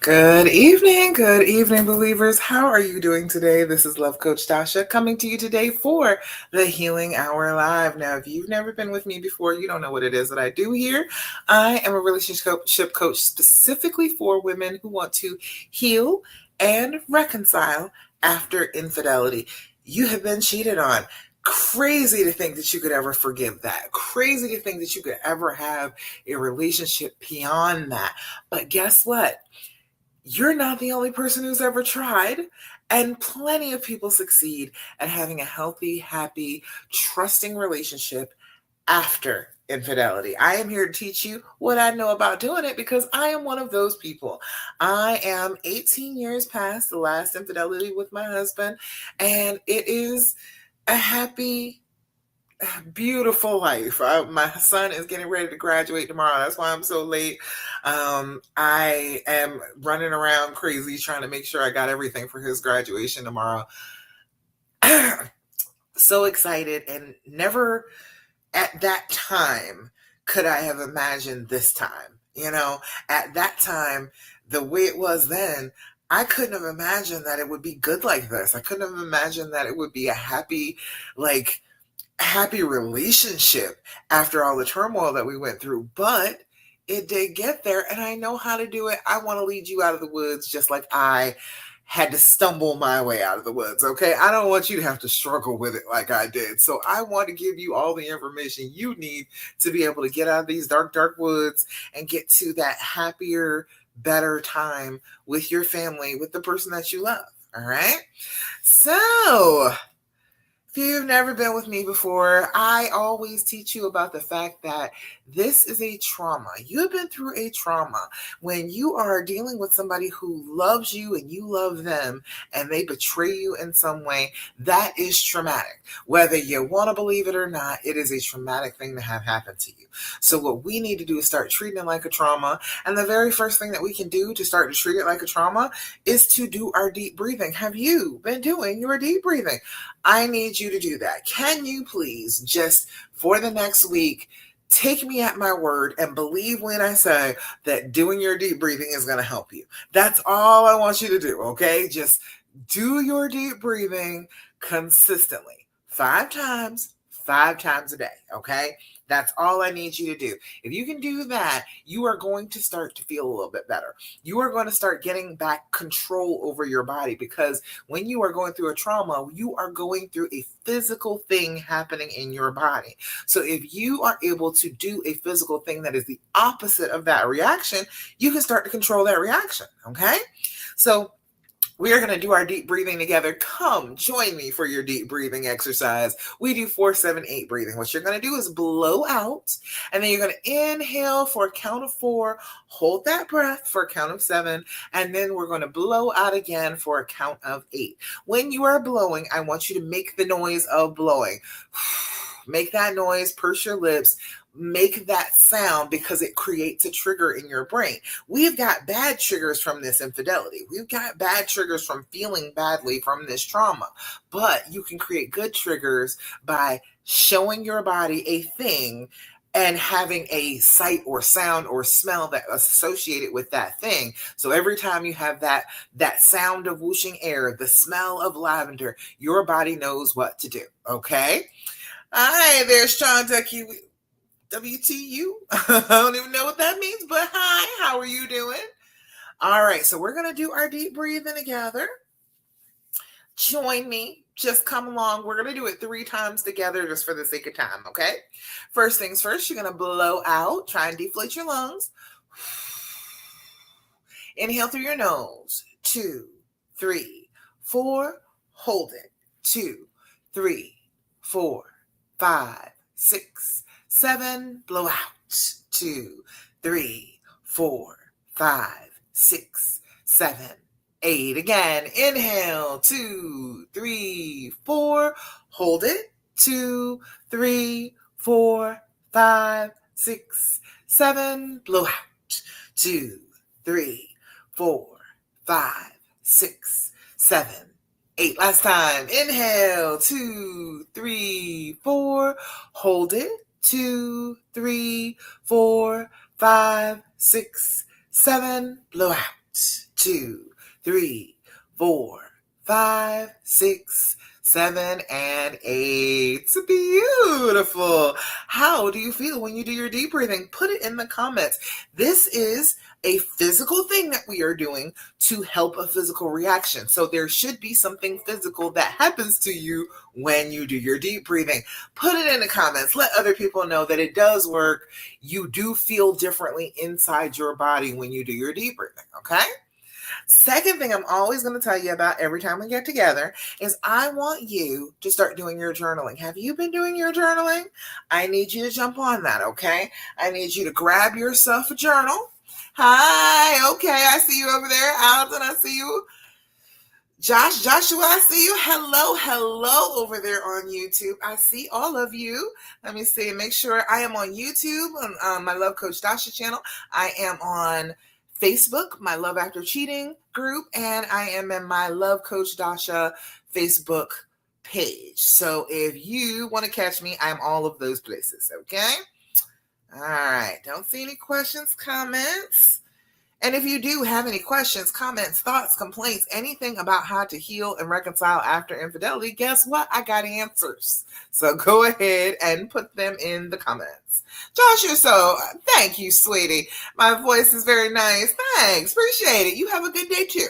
Good evening, believers. How are you doing today? This is Love Coach Tasha coming to you today for the Healing Hour Live. Now, if you've never been with me before, you don't know what it is that I do here. I am a relationship coach specifically for women who want to heal and reconcile after infidelity. You have been cheated on. Crazy to think that you could ever forgive that. Crazy to think that you could ever have a relationship beyond that. But guess what? You're not the only person who's ever tried, and plenty of people succeed at having a healthy, happy, trusting relationship after infidelity. I am here to teach you what I know about doing it because I am one of those people. I am 18 years past the last infidelity with my husband, and it is a happy, beautiful life. My son is getting ready to graduate tomorrow. That's why I'm so late. I am running around crazy trying to make sure I got everything for his graduation tomorrow. So excited, and never at that time could I have imagined this time. At that time, the way it was then, I couldn't have imagined that it would be good like this. I couldn't have imagined that it would be a happy relationship after all the turmoil that we went through, but it did get there, and I know how to do it. I want to lead you out of the woods just like I had to stumble my way out of the woods, okay? I don't want you to have to struggle with it like I did. So I want to give you all the information you need to be able to get out of these dark, dark woods and get to that happier, better time with your family, with the person that you love, all right? So if you've never been with me before, I always teach you about the fact that this is a trauma. You have been through a trauma when you are dealing with somebody who loves you and you love them and they betray you in some way. That is traumatic. Whether you want to believe it or not, it is a traumatic thing to have happen to you. So what we need to do is start treating it like a trauma. And the very first thing that we can do to start to treat it like a trauma is to do our deep breathing. Have you been doing your deep breathing? I need you to do that. Can you please just for the next week take me at my word and believe when I say that doing your deep breathing is going to help you? That's all I want you to do, okay? Just do your deep breathing consistently 5 times a day, okay? That's all I need you to do. If you can do that, you are going to start to feel a little bit better. You are going to start getting back control over your body, because when you are going through a trauma, you are going through a physical thing happening in your body. So if you are able to do a physical thing that is the opposite of that reaction, you can start to control that reaction, okay? So we are going to do our deep breathing together. Come join me for your deep breathing exercise. We do 4-7-8 breathing. What you're going to do is blow out, and then you're going to inhale for a count of 4, hold that breath for a count of 7, and then we're going to blow out again for a count of 8. When you are blowing, I want you to make the noise of blowing. Make that noise, purse your lips, make that sound, because it creates a trigger in your brain. We've got bad triggers from this infidelity. We've got bad triggers from feeling badly from this trauma, but you can create good triggers by showing your body a thing and having a sight or sound or smell that associated with that thing. So every time you have that sound of whooshing air, the smell of lavender, your body knows what to do, okay? Hi, there's Shonda Kiwi. WTU. I don't even know what that means, but hi, how are you doing? All right, so we're going to do our deep breathing together. Join me. Just come along. We're going to do it 3 times together just for the sake of time, okay? First things first, you're going to blow out. Try and deflate your lungs. Inhale through your nose. 2, 3, 4. Hold it. 2, 3, 4, 5, 6, 7, blow out. 2, 3, 4, 5, 6, 7, 8. Again, inhale. 2, 3, 4. Hold it. 2, 3, 4, 5, 6, 7. Blow out. 2, 3, 4, 5, 6, 7, 8. Last time. Inhale. 2, 3, 4. Hold it. 2, 3, 4, 5, 6, 7. Blow out. 2, 3, 4, 5, 6, 7, and 8. Beautiful. How do you feel when you do your deep breathing? Put it in the comments. This is a physical thing that we are doing to help a physical reaction. So there should be something physical that happens to you when you do your deep breathing. Put it in the comments. Let other people know that it does work. You do feel differently inside your body when you do your deep breathing, okay? Second thing I'm always going to tell you about every time we get together is I want you to start doing your journaling. Have you been doing your journaling? I need you to jump on that, okay? I need you to grab yourself a journal. Hi, okay, I see you over there. Alton, I see you. Joshua, I see you. Hello over there on YouTube. I see all of you. Let me see, make sure I am on YouTube on my Love Coach Dasha channel. I am on Facebook, my Love After Cheating group, and I am in my Love Coach Dasha Facebook page. So if you want to catch me, I'm all of those places, okay? All right, don't see any questions, comments. And if you do have any questions, comments, thoughts, complaints, anything about how to heal and reconcile after infidelity, guess what? I got answers. So go ahead and put them in the comments. Joshua, thank you, sweetie. My voice is very nice. Thanks. Appreciate it. You have a good day too.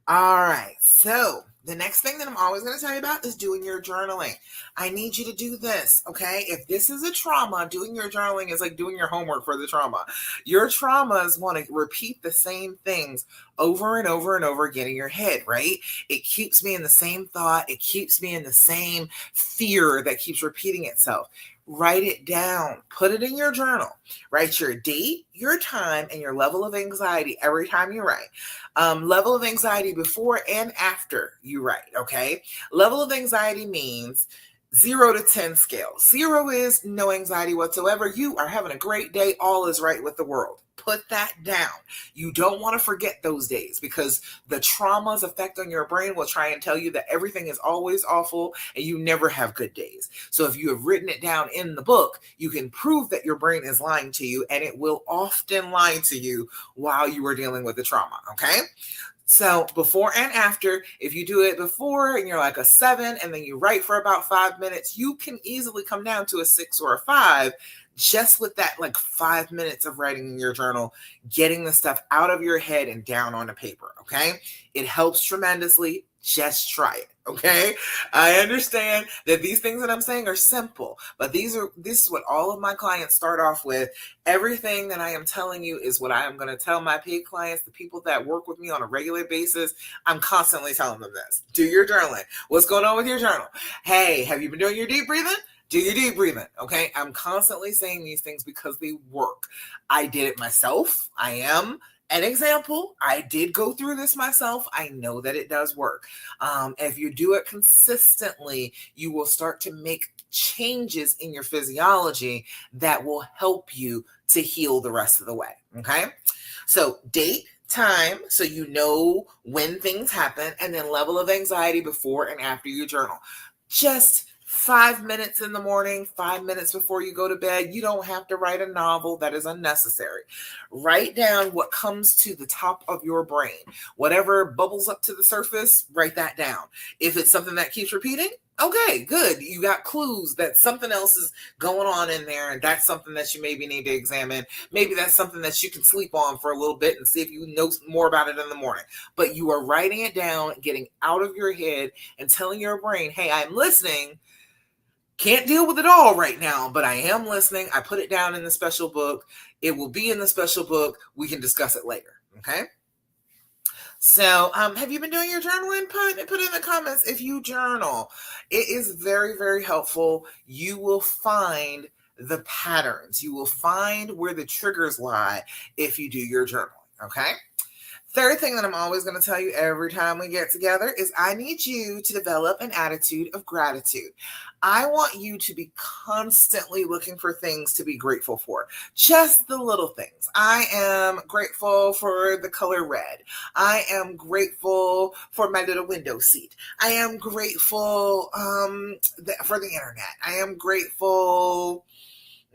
All right. So the next thing that I'm always going to tell you about is doing your journaling. I need you to do this, okay? If this is a trauma, doing your journaling is like doing your homework for the trauma. Your traumas want to repeat the same things over and over and over again in your head, right? It keeps me in the same thought. It keeps me in the same fear that keeps repeating itself. Write it down. Put it in your journal. Write your date, your time, and your level of anxiety every time you write. Level of anxiety before and after you write, okay? Level of anxiety means 0 to 10 scale. 0 is no anxiety whatsoever. You are having a great day. All is right with the world. Put that down. You don't want to forget those days because the trauma's effect on your brain will try and tell you that everything is always awful and you never have good days. So if you have written it down in the book, you can prove that your brain is lying to you, and it will often lie to you while you are dealing with the trauma, okay? So before and after, if you do it before and you're like a 7 and then you write for about 5 minutes, you can easily come down to a 6 or a 5 just with that like 5 minutes of writing in your journal, getting the stuff out of your head and down on the paper, okay? It helps tremendously. Just try it, okay? I understand that these things that I'm saying are simple, but this is what all of my clients start off with. Everything that I am telling you is what I am going to tell my paid clients, the people that work with me on a regular basis. I'm constantly telling them this. Do your journaling. What's going on with your journal? Hey, have you been doing your deep breathing? Do your deep breathing, okay? I'm constantly saying these things because they work. I did it myself. I am an example. I did go through this myself. I know that it does work. If you do it consistently, you will start to make changes in your physiology that will help you to heal the rest of the way, okay? So date, time, so you know when things happen, and then level of anxiety before and after you journal. Just 5 minutes in the morning, 5 minutes before you go to bed. You don't have to write a novel. That is unnecessary. Write down what comes to the top of your brain. Whatever bubbles up to the surface, write that down. If it's something that keeps repeating, okay, good. You got clues that something else is going on in there, and that's something that you maybe need to examine. Maybe that's something that you can sleep on for a little bit and see if you know more about it in the morning. But you are writing it down, getting out of your head, and telling your brain, hey, I'm listening. Can't deal with it all right now, but I am listening. I put it down in the special book. It will be in the special book. We can discuss it later, okay? So have you been doing your journaling? Put it in the comments if you journal. It is very, very helpful. You will find the patterns. You will find where the triggers lie if you do your journaling, okay? Third thing that I'm always going to tell you every time we get together is I need you to develop an attitude of gratitude. I want you to be constantly looking for things to be grateful for. Just the little things. I am grateful for the color red. I am grateful for my little window seat. I am grateful for the internet. I am grateful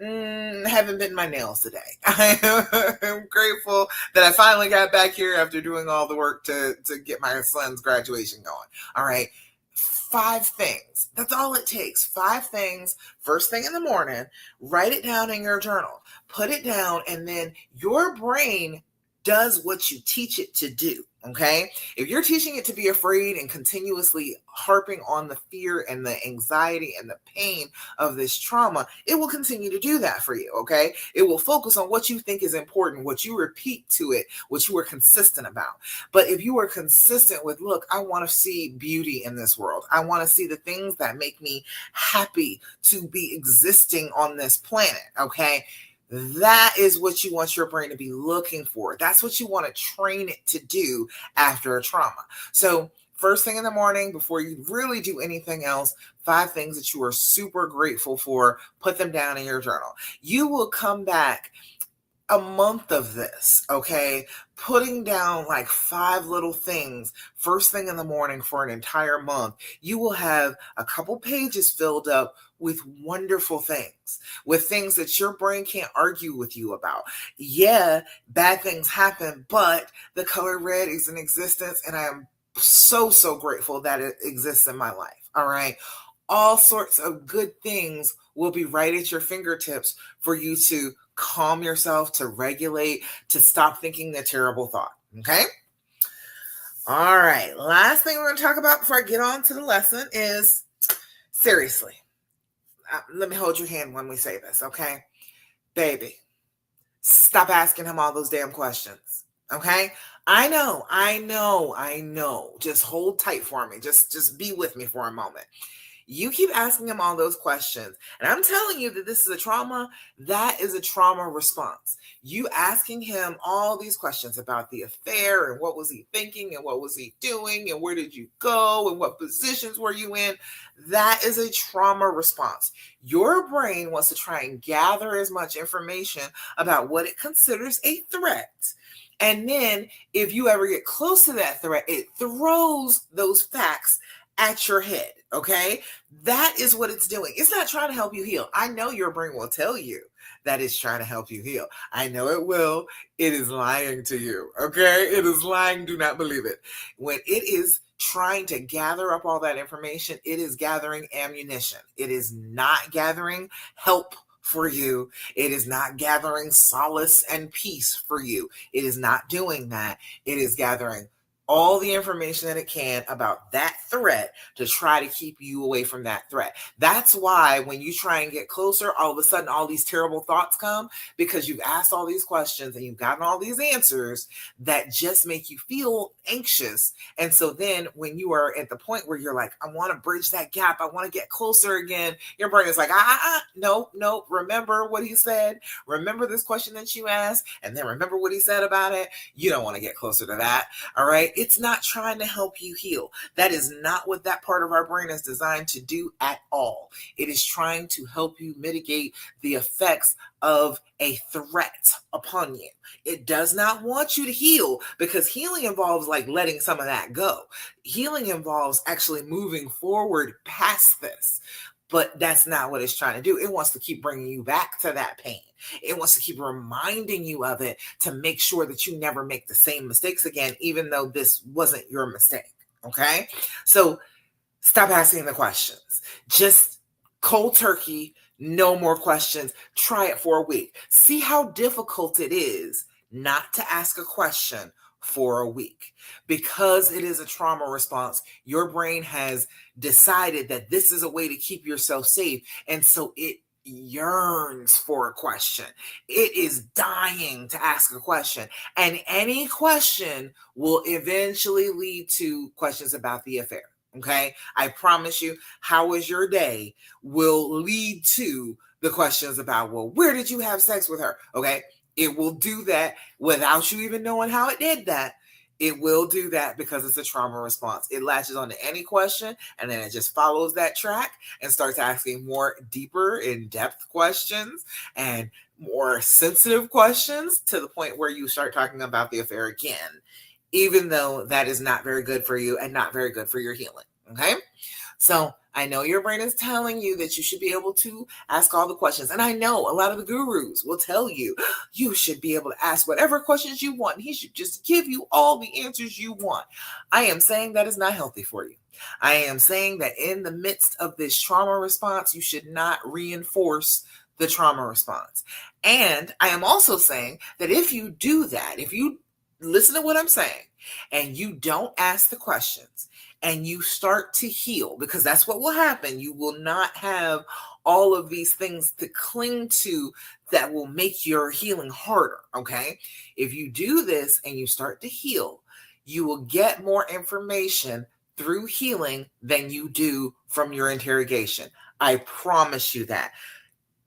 Haven't bitten my nails today. I'm grateful that I finally got back here after doing all the work to get my son's graduation going. All right. 5 things. That's all it takes. 5 things. First thing in the morning, write it down in your journal. Put it down, and then your brain does what you teach it to do. Okay. If you're teaching it to be afraid and continuously harping on the fear and the anxiety and the pain of this trauma, it will continue to do that for you. Okay. It will focus on what you think is important, what you repeat to it, what you are consistent about. But if you are consistent with, look, I want to see beauty in this world. I want to see the things that make me happy to be existing on this planet. Okay. That is what you want your brain to be looking for. That's what you want to train it to do after a trauma. So first thing in the morning, before you really do anything else, 5 things that you are super grateful for, put them down in your journal. You will come back a month of this, okay? Putting down like 5 little things first thing in the morning for an entire month. You will have a couple pages filled up with wonderful things, with things that your brain can't argue with you about. Yeah, bad things happen, but the color red is in existence, and I am so grateful that it exists in my life. All right. All sorts of good things will be right at your fingertips for you to calm yourself, to regulate, to stop thinking the terrible thought. Okay. All right. Last thing we're going to talk about before I get on to the lesson is, seriously, let me hold your hand when we say this. Okay. Baby, stop asking him all those damn questions. Okay. I know. Just hold tight for me. Just be with me for a moment. You keep asking him all those questions. And I'm telling you that this is a trauma. That is a trauma response. You asking him all these questions about the affair and what was he thinking and what was he doing and where did you go and what positions were you in? That is a trauma response. Your brain wants to try and gather as much information about what it considers a threat. And then if you ever get close to that threat, it throws those facts at your head. Okay. That is what it's doing. It's not trying to help you heal. I know your brain will tell you that it's trying to help you heal. I know it will. It is lying to you. Okay. It is lying. Do not believe it. When it is trying to gather up all that information, it is gathering ammunition. It is not gathering help for you. It is not gathering solace and peace for you. It is not doing that. It is gathering all the information that it can about that threat to try to keep you away from that threat. That's why when you try and get closer, all of a sudden all these terrible thoughts come, because you've asked all these questions and you've gotten all these answers that just make you feel anxious. And so then when you are at the point where you're like, I want to bridge that gap, I want to get closer again, your brain is like, no, remember what he said, remember this question that you asked, and then remember what he said about it. You don't want to get closer to that. All right. It's not trying to help you heal. That is not what that part of our brain is designed to do at all. It is trying to help you mitigate the effects of a threat upon you. It does not want you to heal, because healing involves like letting some of that go. Healing involves actually moving forward past this. But that's not what it's trying to do. It wants to keep bringing you back to that pain. It wants to keep reminding you of it to make sure that you never make the same mistakes again, even though this wasn't your mistake. Okay? So stop asking the questions. Just cold turkey, no more questions. Try it for a week. See how difficult it is not to ask a question for a week. Because it is a trauma response, your brain has decided that this is a way to keep yourself safe. And so it yearns for a question. It is dying to ask a question. And any question will eventually lead to questions about the affair. Okay? I promise you, how was your day will lead to the questions about, well, where did you have sex with her? Okay? It will do that without you even knowing how it did that. It will do that because it's a trauma response. It latches onto any question, and then it just follows that track and starts asking more deeper, in-depth questions and more sensitive questions, to the point where you start talking about the affair again, even though that is not very good for you and not very good for your healing. Okay? So I know your brain is telling you that you should be able to ask all the questions. And I know a lot of the gurus will tell you, you should be able to ask whatever questions you want. He should just give you all the answers you want. I am saying that is not healthy for you. I am saying that in the midst of this trauma response, you should not reinforce the trauma response. And I am also saying that if you do that, if you listen to what I'm saying and you don't ask the questions, and you start to heal, because that's what will happen. You will not have all of these things to cling to that will make your healing harder, okay? If you do this and you start to heal, you will get more information through healing than you do from your interrogation. I promise you that.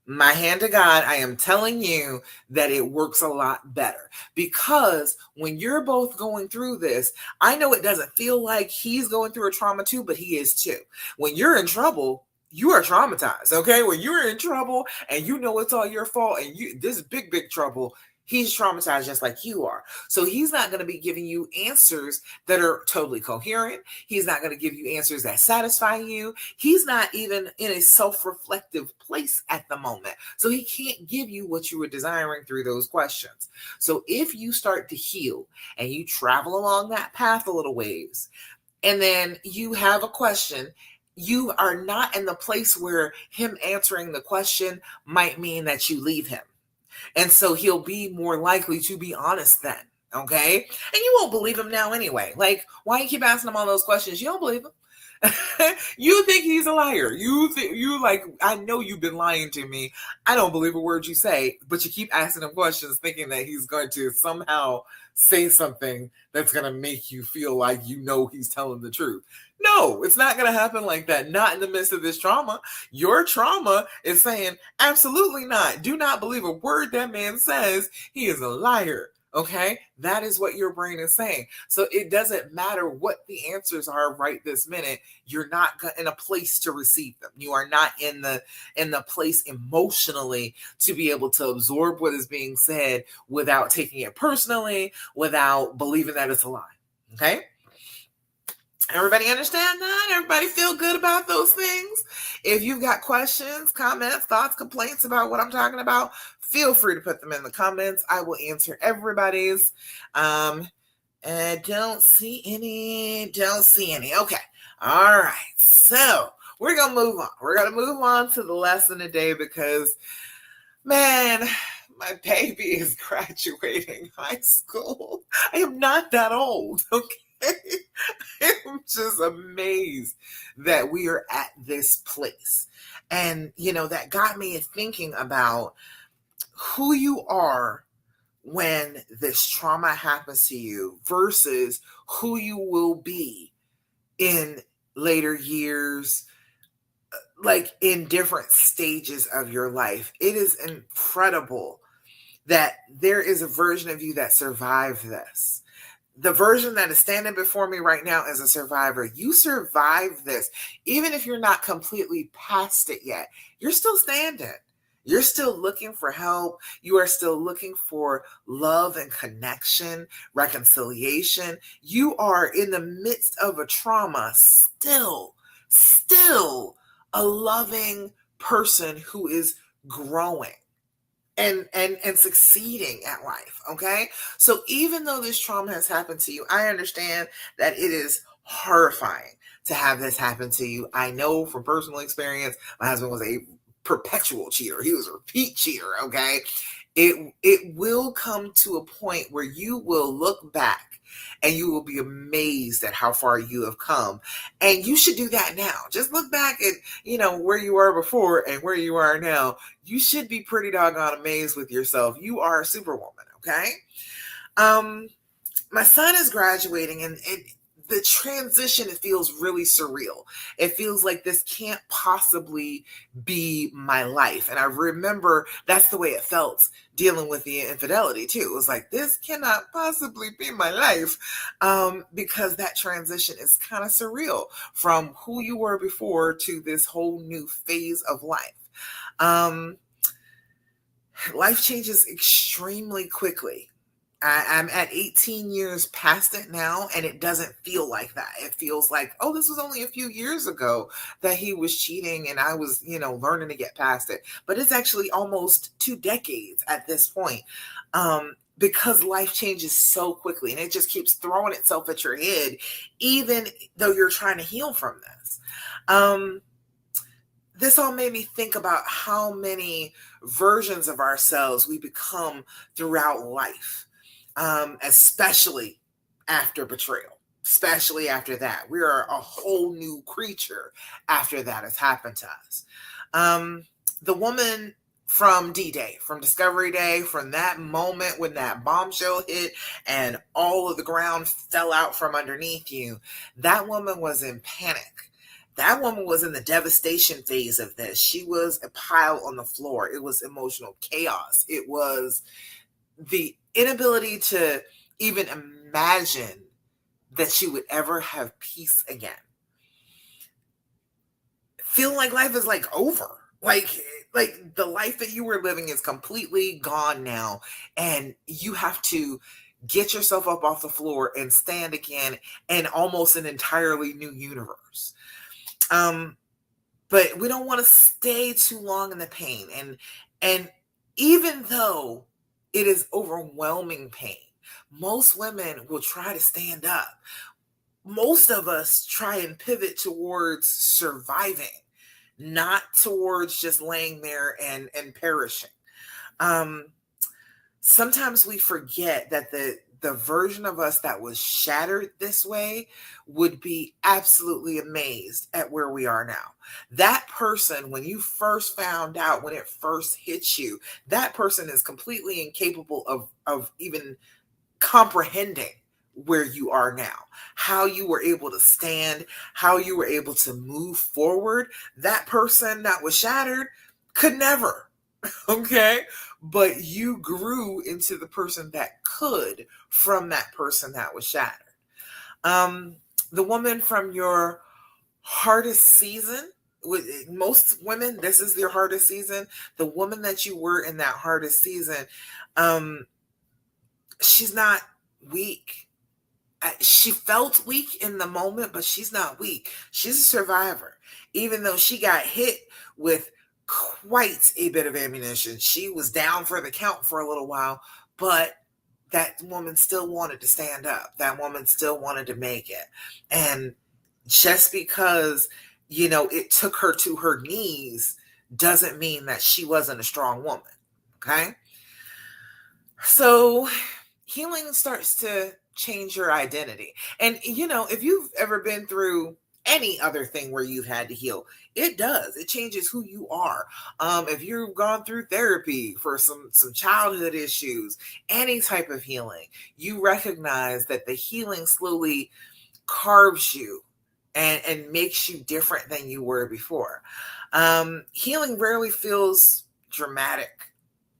My hand to God, I am telling you that it works a lot better, because when you're both going through this, I know it doesn't feel like he's going through a trauma too, but he is too. When you're in trouble, you are traumatized, okay? When you're in trouble and you know it's all your fault and this is big trouble, he's traumatized just like you are. So he's not going to be giving you answers that are totally coherent. He's not going to give you answers that satisfy you. He's not even in a self-reflective place at the moment. So he can't give you what you were desiring through those questions. So if you start to heal and you travel along that path a little ways, and then you have a question, you are not in the place where him answering the question might mean that you leave him. And so he'll be more likely to be honest then. Okay. And you won't believe him now anyway. Like, why you keep asking him all those questions? You don't believe him. You think he's a liar. You like, I know you've been lying to me. I don't believe a word you say, but you keep asking him questions thinking that he's going to somehow say something that's going to make you feel like you know he's telling the truth. No, it's not going to happen like that. Not in the midst of this trauma. Your trauma is saying, absolutely not. Do not believe a word that man says. He is a liar. Okay, that is what your brain is saying. So it doesn't matter what the answers are right this minute. You're not in a place to receive them. You are not in the place emotionally to be able to absorb what is being said without taking it personally, without believing that it's a lie. Okay. Everybody understand that? Everybody feel good about those things? If you've got questions, comments, thoughts, complaints about what I'm talking about, feel free to put them in the comments. I will answer everybody's. And don't see any. Okay. All right. So we're going to move on. We're going to move on to the lesson today because, man, my baby is graduating high school. I am not that old. Okay. I'm just amazed that we are at this place. And, that got me thinking about who you are when this trauma happens to you versus who you will be in later years, like in different stages of your life. It is incredible that there is a version of you that survived this. The version that is standing before me right now as a survivor, you survived this. Even if you're not completely past it yet, you're still standing. You're still looking for help. You are still looking for love and connection, reconciliation. You are in the midst of a trauma, still a loving person who is growing and succeeding at life. Okay. So even though this trauma has happened to you, I understand that it is horrifying to have this happen to you. I know from personal experience, my husband was a perpetual cheater. He was a repeat cheater. Okay. It will come to a point where you will look back and you will be amazed at how far you have come. And you should do that now. Just look back at, where you were before and where you are now. You should be pretty doggone amazed with yourself. You are a superwoman, okay? My son is graduating and the transition, it feels really surreal. It feels like this can't possibly be my life. And I remember that's the way it felt dealing with the infidelity too. It was like, this cannot possibly be my life, because that transition is kind of surreal from who you were before to this whole new phase of life. Life changes extremely quickly. I'm at 18 years past it now, and it doesn't feel like that. It feels like, oh, this was only a few years ago that he was cheating and I was, learning to get past it. But it's actually almost 2 decades at this point. Because life changes so quickly and it just keeps throwing itself at your head, even though you're trying to heal from this. This all made me think about how many versions of ourselves we become throughout life, especially after betrayal, especially after that. We are a whole new creature after that has happened to us. The woman from D-Day, from Discovery Day, from that moment when that bombshell hit and all of the ground fell out from underneath you, that woman was in panic. That woman was in the devastation phase of this. She was a pile on the floor. It was emotional chaos. It was the inability to even imagine that she would ever have peace again. Feeling like life is like over. Like the life that you were living is completely gone now. And you have to get yourself up off the floor and stand again in almost an entirely new universe. But we don't want to stay too long in the pain. And even though it is overwhelming pain, most women will try to stand up. Most of us try and pivot towards surviving, not towards just laying there and perishing. Sometimes we forget that the version of us that was shattered this way would be absolutely amazed at where we are now. That person, when you first found out, when it first hit you, that person is completely incapable of even comprehending where you are now, how you were able to stand, how you were able to move forward. That person that was shattered could never. Okay. But you grew into the person that could from that person that was shattered. The woman from your hardest season, with most women, this is their hardest season. The woman that you were in that hardest season, she's not weak. She felt weak in the moment, but she's not weak. She's a survivor. Even though she got hit with quite a bit of ammunition, she was down for the count for a little while, but that woman still wanted to stand up. That woman still wanted to make it. And just because, it took her to her knees doesn't mean that she wasn't a strong woman. Okay. So healing starts to change your identity. And, if you've ever been through any other thing where you've had to heal, it does. It changes who you are. If you've gone through therapy for some childhood issues, any type of healing, you recognize that the healing slowly carves you and makes you different than you were before. Healing rarely feels dramatic.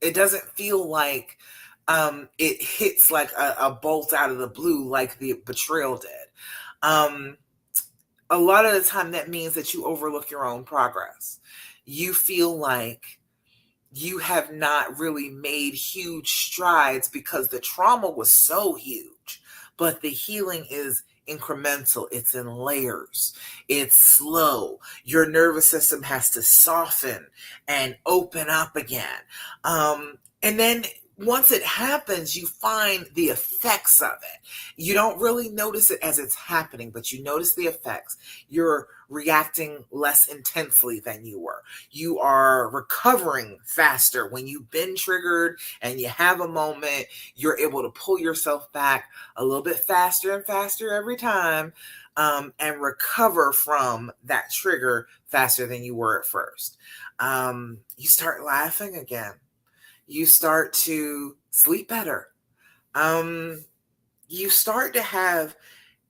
It doesn't feel like it hits like a bolt out of the blue like the betrayal did. A lot of the time that means that you overlook your own progress. You feel like you have not really made huge strides because the trauma was so huge, but the healing is incremental. It's in layers. It's slow. Your nervous system has to soften and open up again. And then once it happens, you find the effects of it. You don't really notice it as it's happening, but you notice the effects. You're reacting less intensely than you were. You are recovering faster. When you've been triggered and you have a moment, you're able to pull yourself back a little bit faster and faster every time, and recover from that trigger faster than you were at first. You start laughing again. You start to sleep better. You start to have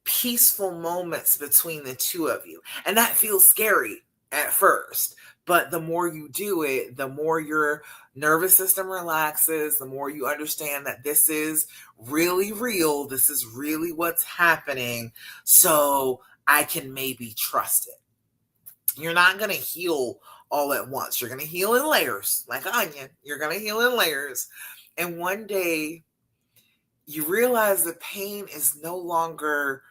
peaceful moments between the two of you. And that feels scary at first. But the more you do it, the more your nervous system relaxes, the more you understand that this is really real. This is really what's happening. So I can maybe trust it. You're not going to heal all at once. You're going to heal in layers, like an onion. You're going to heal in layers. And one day you realize the pain is no longer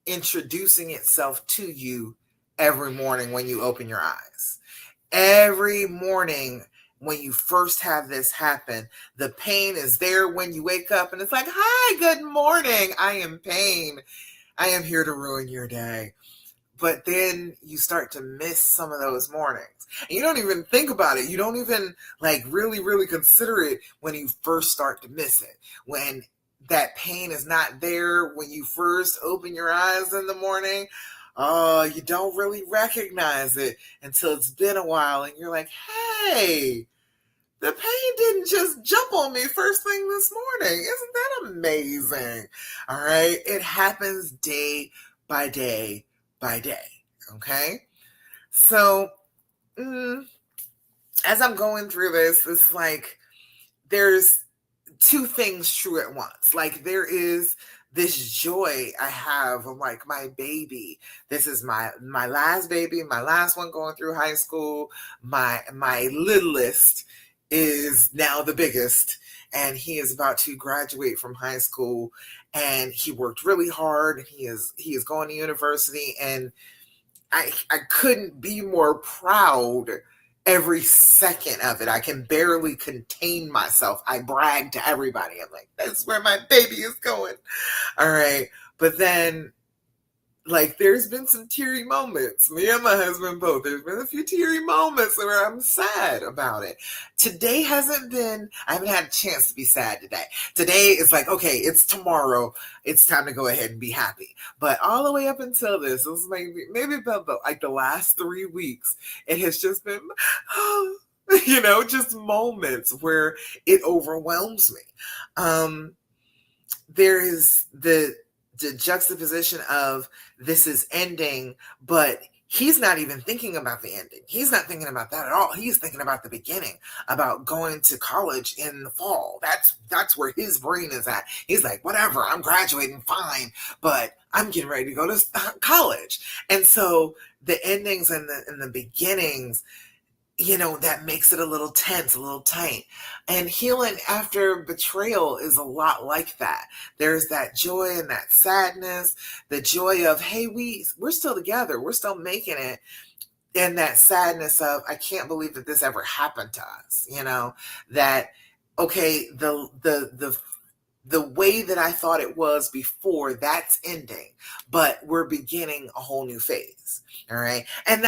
introducing itself to you every morning when you open your eyes. Every morning when you first have this happen, the pain is there when you wake up and it's like, hi, good morning. I am pain. I am here to ruin your day. But then you start to miss some of those mornings. And you don't even think about it. You don't even like really, really consider it when you first start to miss it. When that pain is not there when you first open your eyes in the morning, you don't really recognize it until it's been a while and you're like, hey, the pain didn't just jump on me first thing this morning. Isn't that amazing? All right. It happens day by day by day. Okay. So, as I'm going through this, it's like there's two things true at once. Like there is this joy I have of like my baby. This is my last baby, my last one going through high school. My littlest is now the biggest, and he is about to graduate from high school, and he worked really hard, and he is going to university, and I couldn't be more proud every second of it. I can barely contain myself. I brag to everybody. I'm like, that's where my baby is going. All right. But then, like, there's been some teary moments. Me and my husband both. There's been a few teary moments where I'm sad about it. Today hasn't been, I haven't had a chance to be sad today. Today is like, okay, it's tomorrow. It's time to go ahead and be happy. But all the way up until this was maybe about like the last 3 weeks, it has just been, just moments where it overwhelms me. There is the juxtaposition of this is ending, but he's not even thinking about the ending. He's not thinking about that at all. He's thinking about the beginning, about going to college in the fall. That's where his brain is at. He's like, whatever, I'm graduating, fine, but I'm getting ready to go to college. And so the endings and the beginnings, that makes it a little tense, a little tight. And healing after betrayal is a lot like that. There's that joy and that sadness, the joy of, hey, we're still together, we're still making it. And that sadness of, I can't believe that this ever happened to us, that, okay, the way that I thought it was before, that's ending, but we're beginning a whole new phase. All right. And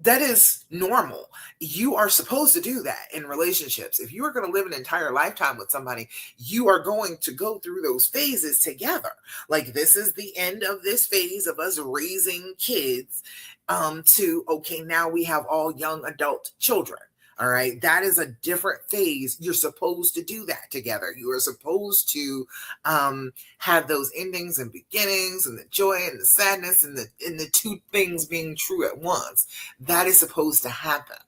that is normal. You are supposed to do that in relationships. If you are going to live an entire lifetime with somebody, you are going to go through those phases together. Like this is the end of this phase of us raising kids to, okay, now we have all young adult children. All right. That is a different phase. You're supposed to do that together. You are supposed to have those endings and beginnings and the joy and the sadness and the two things being true at once. That is supposed to happen.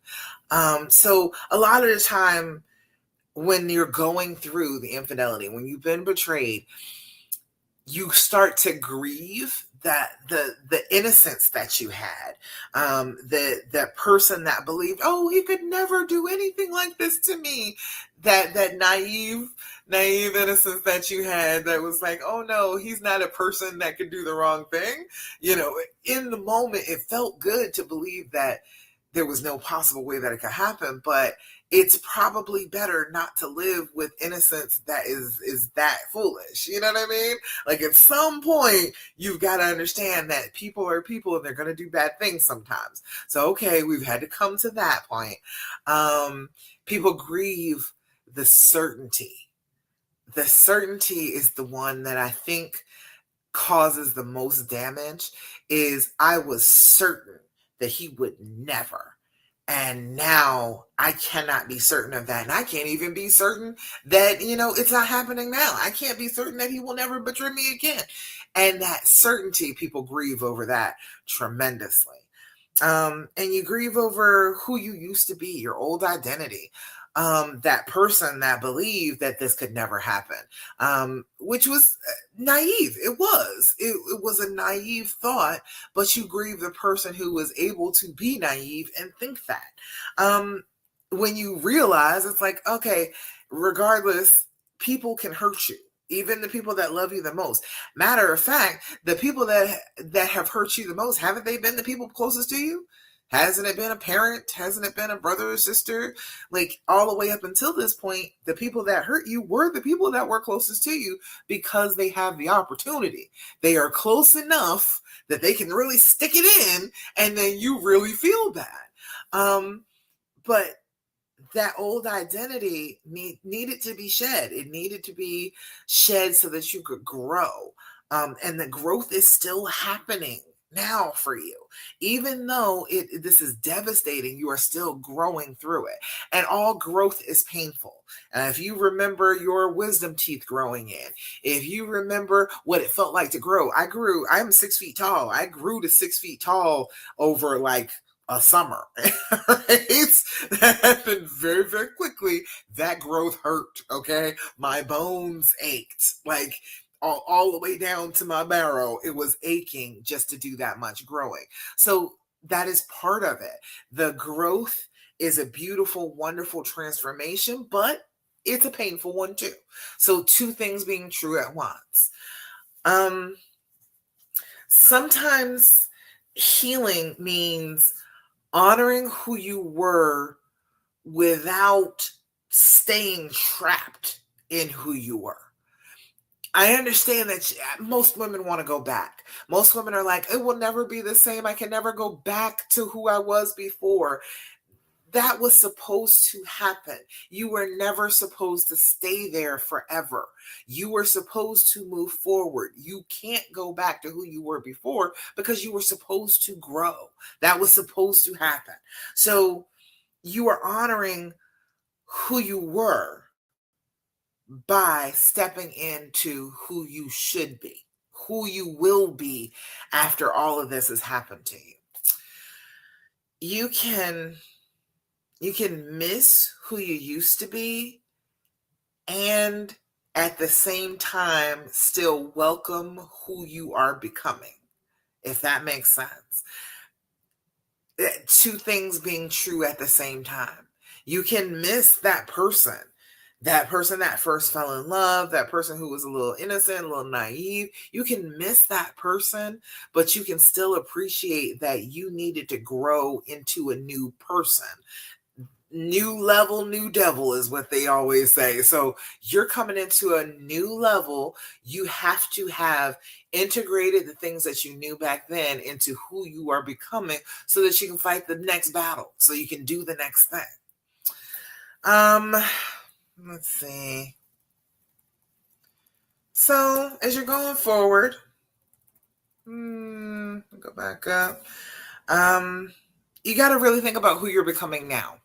So a lot of the time when you're going through the infidelity, when you've been betrayed, you start to grieve that the innocence that you had, the person that believed, oh, he could never do anything like this to me, that naive innocence that you had, that was like, oh no, he's not a person that could do the wrong thing. In the moment it felt good to believe that there was no possible way that it could happen, but it's probably better not to live with innocence that is that foolish. You know what I mean? Like at some point, you've got to understand that people are people and they're going to do bad things sometimes. So, okay, we've had to come to that point. People grieve the certainty. The certainty is the one that I think causes the most damage. Is I was certain that he would never. And now I cannot be certain of that. And I can't even be certain that, it's not happening now. I can't be certain that he will never betray me again. And that certainty, people grieve over that tremendously. And you grieve over who you used to be, your old identity. That person that believed that this could never happen, which was naive. It was a naive thought, but you grieve the person who was able to be naive and think that. When you realize it's like, okay, regardless, people can hurt you. Even the people that love you the most. Matter of fact, the people that have hurt you the most, haven't they been the people closest to you? Hasn't it been a parent? Hasn't it been a brother or sister? Like all the way up until this point, the people that hurt you were the people that were closest to you because they have the opportunity. They are close enough that they can really stick it in, and then you really feel bad. But that old identity needed to be shed. It needed to be shed so that you could grow. And the growth is still happening now for you. Even though this is devastating, you are still growing through it. And all growth is painful. If you remember your wisdom teeth growing in, if you remember what it felt like to grow, I'm 6 feet tall. I grew to 6 feet tall over like a summer. Right? That happened very, very quickly. That growth hurt. Okay. My bones ached like all the way down to my marrow. It was aching just to do that much growing. So that is part of it. The growth is a beautiful, wonderful transformation, but it's a painful one too. So two things being true at once. Sometimes healing means honoring who you were without staying trapped in who you were. I understand that most women want to go back. Most women are like, it will never be the same. I can never go back to who I was before. That was supposed to happen. You were never supposed to stay there forever. You were supposed to move forward. You can't go back to who you were before because you were supposed to grow. That was supposed to happen. So you are honoring who you were by stepping into who you should be, who you will be after all of this has happened to you. You can miss who you used to be and at the same time still welcome who you are becoming, if that makes sense. Two things being true at the same time. You can miss that person that first fell in love, that person who was a little innocent, a little naive. You can miss that person, but you can still appreciate that you needed to grow into a new person. New level, new devil is what they always say. So you're coming into a new level. You have to have integrated the things that you knew back then into who you are becoming so that you can fight the next battle, so you can do the next thing. Let's see. So as you're going forward, go back up. You got to really think about who you're becoming now.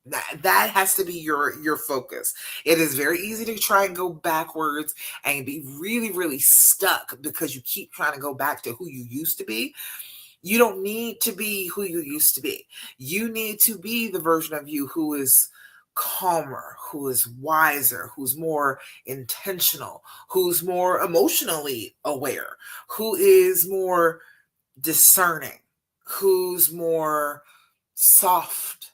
That has to be your focus. It is very easy to try and go backwards and be really, really stuck because you keep trying to go back to who you used to be. You don't need to be who you used to be. You need to be the version of you who is calmer, who is wiser, who's more intentional, who's more emotionally aware, who is more discerning, who's more soft,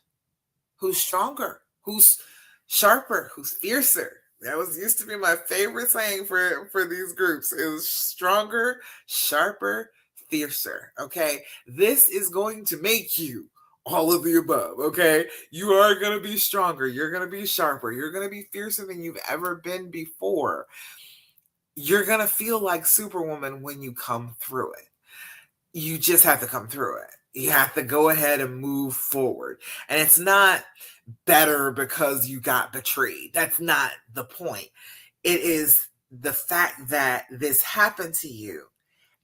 who's stronger, who's sharper, who's fiercer. That used to be my favorite saying for these groups. It was stronger, sharper, fiercer. Okay. This is going to make you all of the above. Okay. You are going to be stronger. You're going to be sharper. You're going to be fiercer than you've ever been before. You're going to feel like Superwoman when you come through it. You just have to come through it. You have to go ahead and move forward. And it's not better because you got betrayed. That's not the point. It is the fact that this happened to you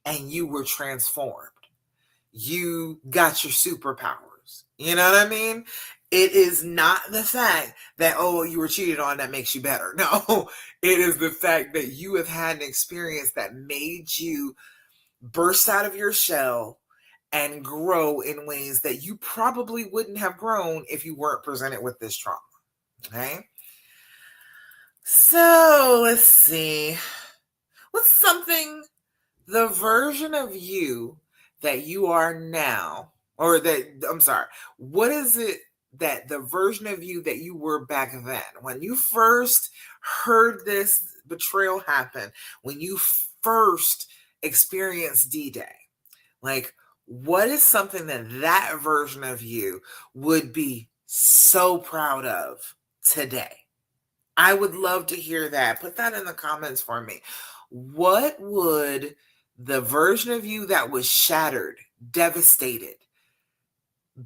and you were transformed. You got your superpowers. You know what I mean? It is not the fact that, oh, you were cheated on that makes you better. No, it is the fact that you have had an experience that made you burst out of your shell and grow in ways that you probably wouldn't have grown if you weren't presented with this trauma. Okay? So let's see. What's something, the version of you that you are now, what is it that the version of you that you were back then, when you first heard this betrayal happen when you first experienced D-Day? Like, what is something that version of you would be so proud of today? I would love to hear that. Put that in the comments for me. What would the version of you that was shattered, devastated,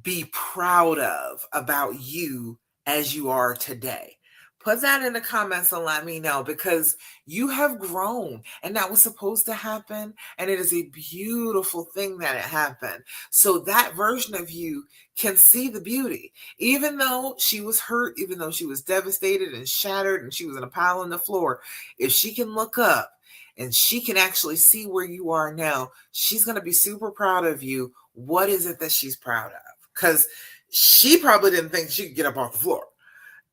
be proud of about you as you are today? Put that in the comments and let me know, because you have grown and that was supposed to happen. And it is a beautiful thing that it happened. So that version of you can see the beauty, even though she was hurt, even though she was devastated and shattered and she was in a pile on the floor. If she can look up and she can actually see where you are now, she's going to be super proud of you. What is it that she's proud of? Because she probably didn't think she could get up off the floor.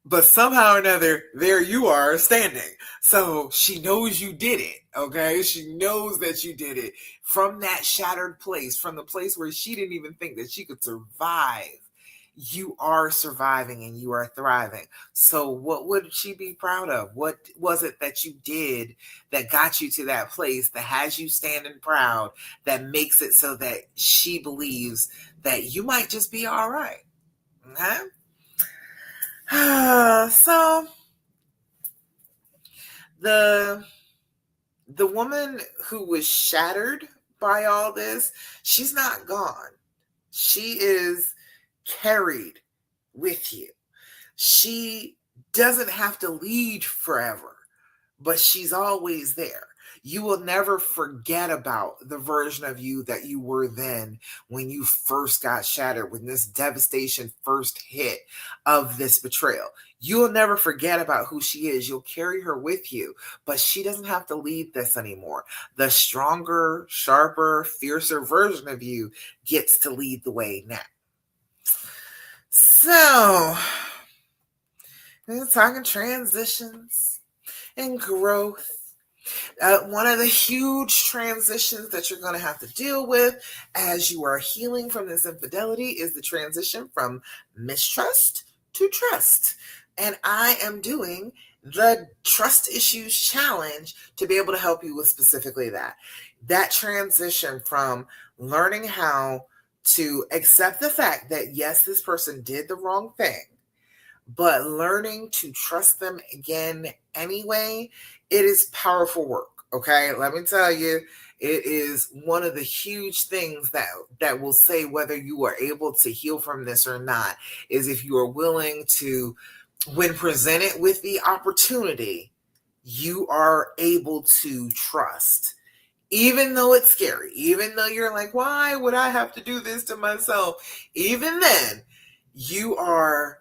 But somehow or another, there you are standing. So she knows you did it, okay? She knows that you did it from that shattered place, from the place where she didn't even think that she could survive. You are surviving and you are thriving. So what would she be proud of? What was it that you did that got you to that place, that has you standing proud, that makes it so that she believes that you might just be all right? Okay? So the woman who was shattered by all this, she's not gone. She is carried with you. She doesn't have to lead forever, but she's always there. You will never forget about the version of you that you were then when you first got shattered, when this devastation first hit of this betrayal. You will never forget about who she is. You'll carry her with you, but she doesn't have to lead this anymore. The stronger, sharper, fiercer version of you gets to lead the way now. So, we're talking transitions and growth. One of the huge transitions that you're going to have to deal with as you are healing from this infidelity is the transition from mistrust to trust. And I am doing the Trust Issues Challenge to be able to help you with specifically that. That transition from learning how to accept the fact that, yes, this person did the wrong thing, but learning to trust them again anyway, it is powerful work. Okay, let me tell you, it is one of the huge things that will say whether you are able to heal from this or not, is if you are willing to, when presented with the opportunity, you are able to trust. Even though it's scary, even though you're like, why would I have to do this to myself? Even then, you are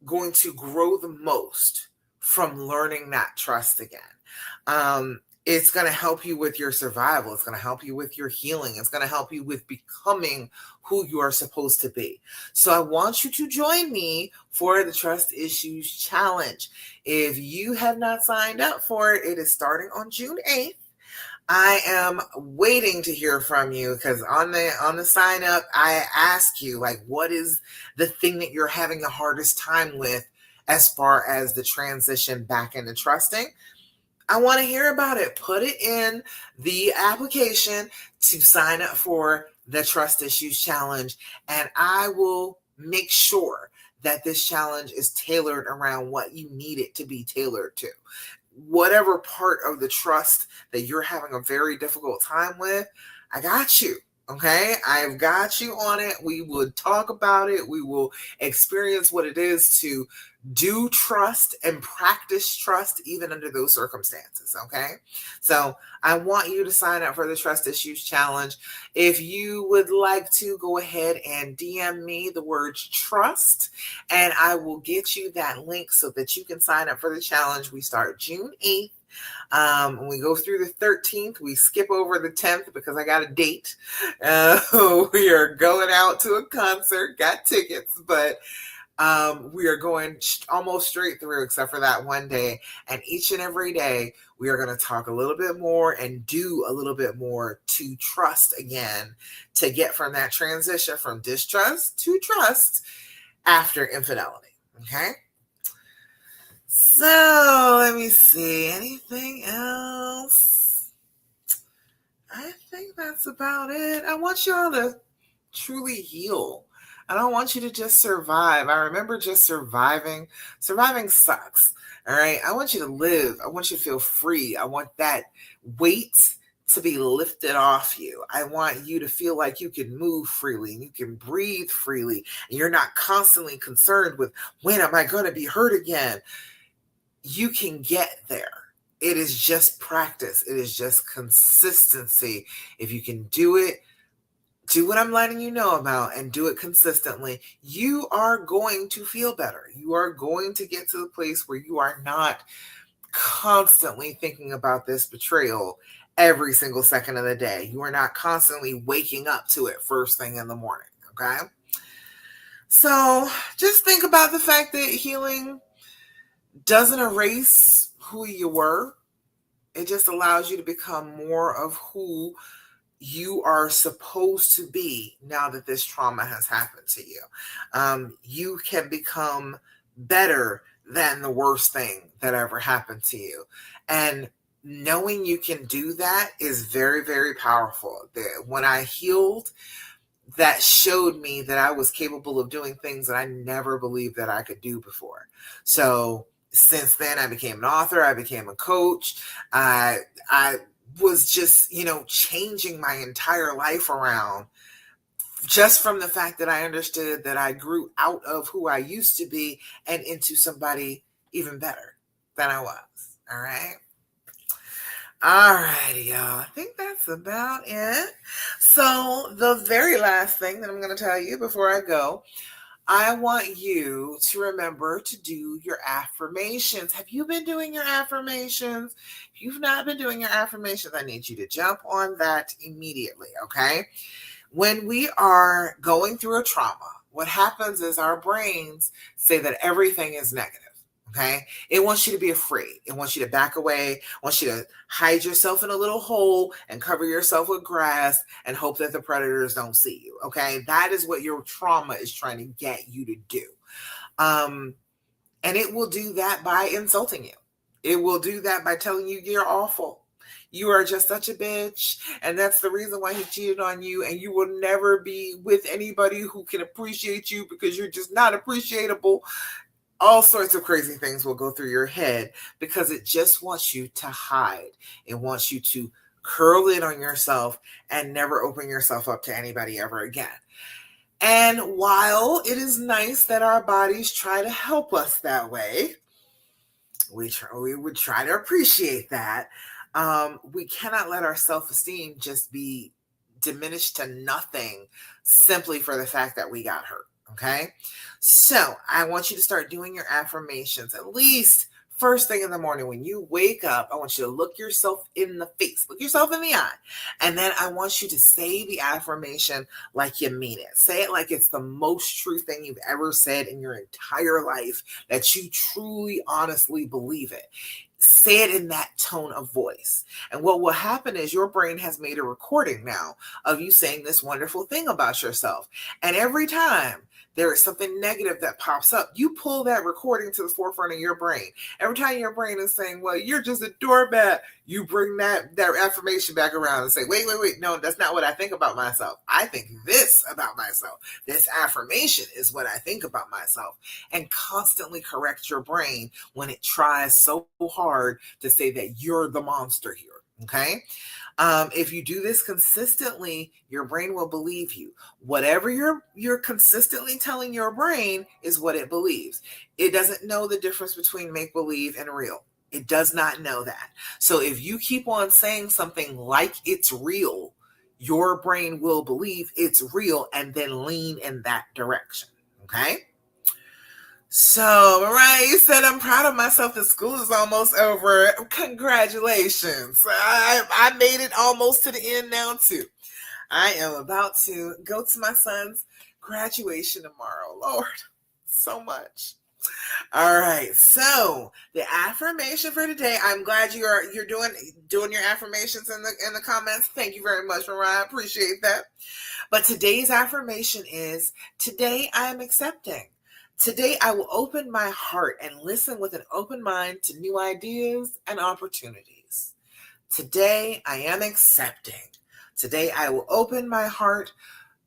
going to grow the most from learning that trust again. It's going to help you with your survival. It's going to help you with your healing. It's going to help you with becoming who you are supposed to be. So I want you to join me for the Trust Issues Challenge. If you have not signed up for it, it is starting on June 8th. I am waiting to hear from you, because on the sign up, I ask you, like, what is the thing that you're having the hardest time with as far as the transition back into trusting? I want to hear about it. Put it in the application to sign up for the Trust Issues Challenge, and I will make sure that this challenge is tailored around what you need it to be tailored to. Whatever part of the trust that you're having a very difficult time with, I got you. Okay, I've got you on it. We will talk about it. We will experience what it is to do trust and practice trust even under those circumstances. Okay, so I want you to sign up for the Trust Issues Challenge. If you would like to, go ahead and DM me the word trust, and I will get you that link so that you can sign up for the challenge. We start June 8th. We go through the 13th. We skip over the 10th because I got a date. We are going out to a concert, got tickets, but we are going almost straight through except for that one day. And each and every day, we are going to talk a little bit more and do a little bit more to trust again, to get from that transition from distrust to trust after infidelity. Okay? So let me see. Anything else? I think that's about it. I want y'all to truly heal. I don't want you to just survive. I remember just surviving. Surviving sucks. All right. I want you to live. I want you to feel free. I want that weight to be lifted off you. I want you to feel like you can move freely and you can breathe freely. And you're not constantly concerned with, when am I going to be hurt again? You can get there. It is just practice. It is just consistency. If you can do it, do what I'm letting you know about and do it consistently, you are going to feel better. You are going to get to the place where you are not constantly thinking about this betrayal every single second of the day. You are not constantly waking up to it first thing in the morning. Okay. So just think about the fact that healing doesn't erase who you were. It just allows you to become more of who you are supposed to be now that this trauma has happened to you. You can become better than the worst thing that ever happened to you. And knowing you can do that is very, very powerful. When I healed, that showed me that I was capable of doing things that I never believed that I could do before. So since then, I became an author. I became a coach. I was just, changing my entire life around just from the fact that I understood that I grew out of who I used to be and into somebody even better than I was. All right. All righty, y'all. I think that's about it. So the very last thing that I'm going to tell you before I go, I want you to remember to do your affirmations. Have you been doing your affirmations? If you've not been doing your affirmations, I need you to jump on that immediately, okay? When we are going through a trauma, what happens is our brains say that everything is negative. Okay. It wants you to be afraid. It wants you to back away. It wants you to hide yourself in a little hole and cover yourself with grass and hope that the predators don't see you. Okay. That is what your trauma is trying to get you to do. And it will do that by insulting you. It will do that by telling you you're awful. You are just such a bitch. And that's the reason why he cheated on you. And you will never be with anybody who can appreciate you because you're just not appreciable. All sorts of crazy things will go through your head because it just wants you to hide. It wants you to curl in on yourself and never open yourself up to anybody ever again. And while it is nice that our bodies try to help us that way, we would try to appreciate that. We cannot let our self-esteem just be diminished to nothing simply for the fact that we got hurt. Okay. So I want you to start doing your affirmations at least first thing in the morning. When you wake up, I want you to look yourself in the face, look yourself in the eye. And then I want you to say the affirmation like you mean it. Say it like it's the most true thing you've ever said in your entire life, that you truly, honestly believe it. Say it in that tone of voice. And what will happen is your brain has made a recording now of you saying this wonderful thing about yourself. And every time there is something negative that pops up, you pull that recording to the forefront of your brain. Every time your brain is saying, well, you're just a doormat, you bring that affirmation back around and say, wait, no, that's not what I think about myself. I think this about myself. This affirmation is what I think about myself. And constantly correct your brain when it tries so hard to say that you're the monster here. Okay. If you do this consistently, your brain will believe you. Whatever you're consistently telling your brain is what it believes. It doesn't know the difference between make-believe and real. It does not know that. So if you keep on saying something like it's real, your brain will believe it's real and then lean in that direction. Okay? So, Mariah, you said I'm proud of myself. The school is almost over. Congratulations. I made it almost to the end now, too. I am about to go to my son's graduation tomorrow. Lord, so much. All right. So the affirmation for today, I'm glad you're doing your affirmations in the comments. Thank you very much, Mariah. I appreciate that. But today's affirmation is, today I am accepting Today, I will open my heart and listen with an open mind to new ideas and opportunities. Today, I am accepting. Today, I will open my heart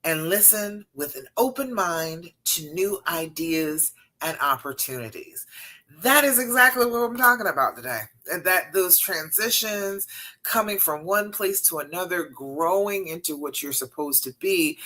and listen with an open mind to new ideas and opportunities. That is exactly what I'm talking about today. And that those transitions coming from one place to another, growing into what you're supposed to be,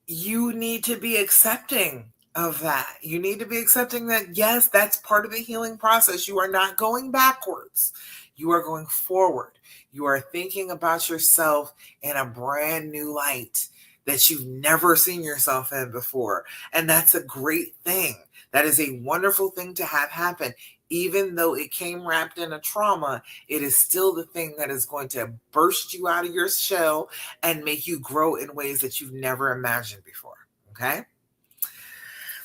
you need to be accepting of that. You need to be accepting that, yes, that's part of the healing process. You are not going backwards, you are going forward. You are thinking about yourself in a brand new light that you've never seen yourself in before. And that's a great thing. That is a wonderful thing to have happen. Even though it came wrapped in a trauma, it is still the thing that is going to burst you out of your shell and make you grow in ways that you've never imagined before. Okay?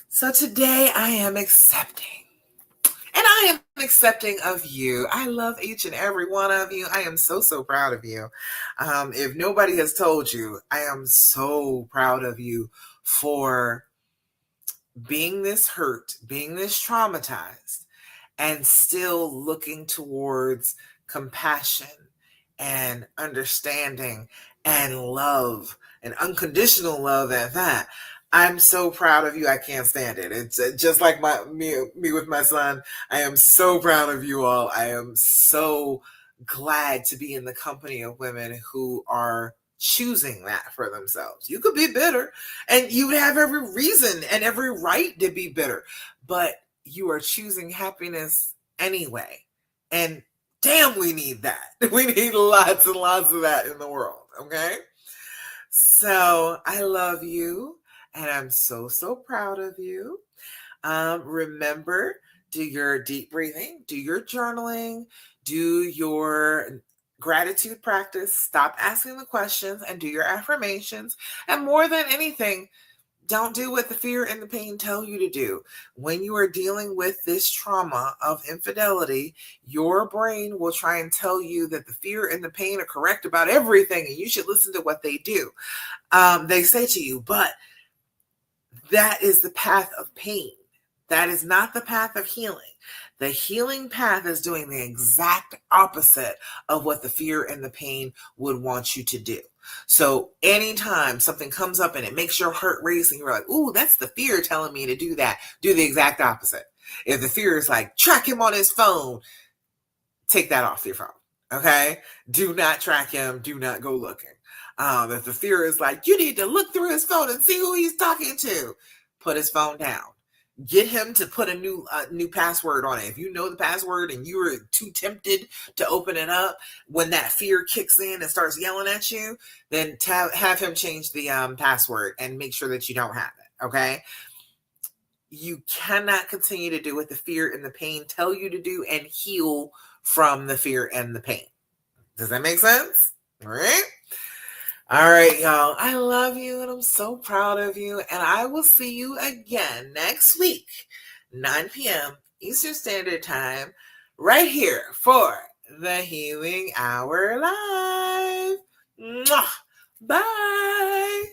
So today I am accepting. And I am accepting of you. I love each and every one of you. I am so, so proud of you. If nobody has told you, I am so proud of you for being this hurt, being this traumatized, and still looking towards compassion and understanding and love and unconditional love at that. I'm so proud of you. I can't stand it. It's just like me with my son. I am so proud of you all. I am so glad to be in the company of women who are choosing that for themselves. You could be bitter and you would have every reason and every right to be bitter, but you are choosing happiness anyway. And damn, we need that. We need lots and lots of that in the world. Okay. So I love you and I'm so, so proud of you. Remember, do your deep breathing, do your journaling, do your gratitude practice, stop asking the questions and do your affirmations. And more than anything, don't do what the fear and the pain tell you to do. When you are dealing with this trauma of infidelity, your brain will try and tell you that the fear and the pain are correct about everything and you should listen to what they do. They say to you, but that is the path of pain. That is not the path of healing. The healing path is doing the exact opposite of what the fear and the pain would want you to do. So anytime something comes up and it makes your heart race and you're like, ooh, that's the fear telling me to do that, do the exact opposite. If the fear is like, track him on his phone, take that off your phone. Okay? Do not track him. Do not go looking. If the fear is like, you need to look through his phone and see who he's talking to, put his phone down. Get him to put a new password on it. If you know the password and you are too tempted to open it up, when that fear kicks in and starts yelling at you, then have him change the password and make sure that you don't have it. Okay? You cannot continue to do what the fear and the pain tell you to do and heal from the fear and the pain. Does that make sense? All right. All right, y'all. I love you and I'm so proud of you. And I will see you again next week, 9 p.m. Eastern Standard Time, right here for the Healing Hour Live. Mwah! Bye.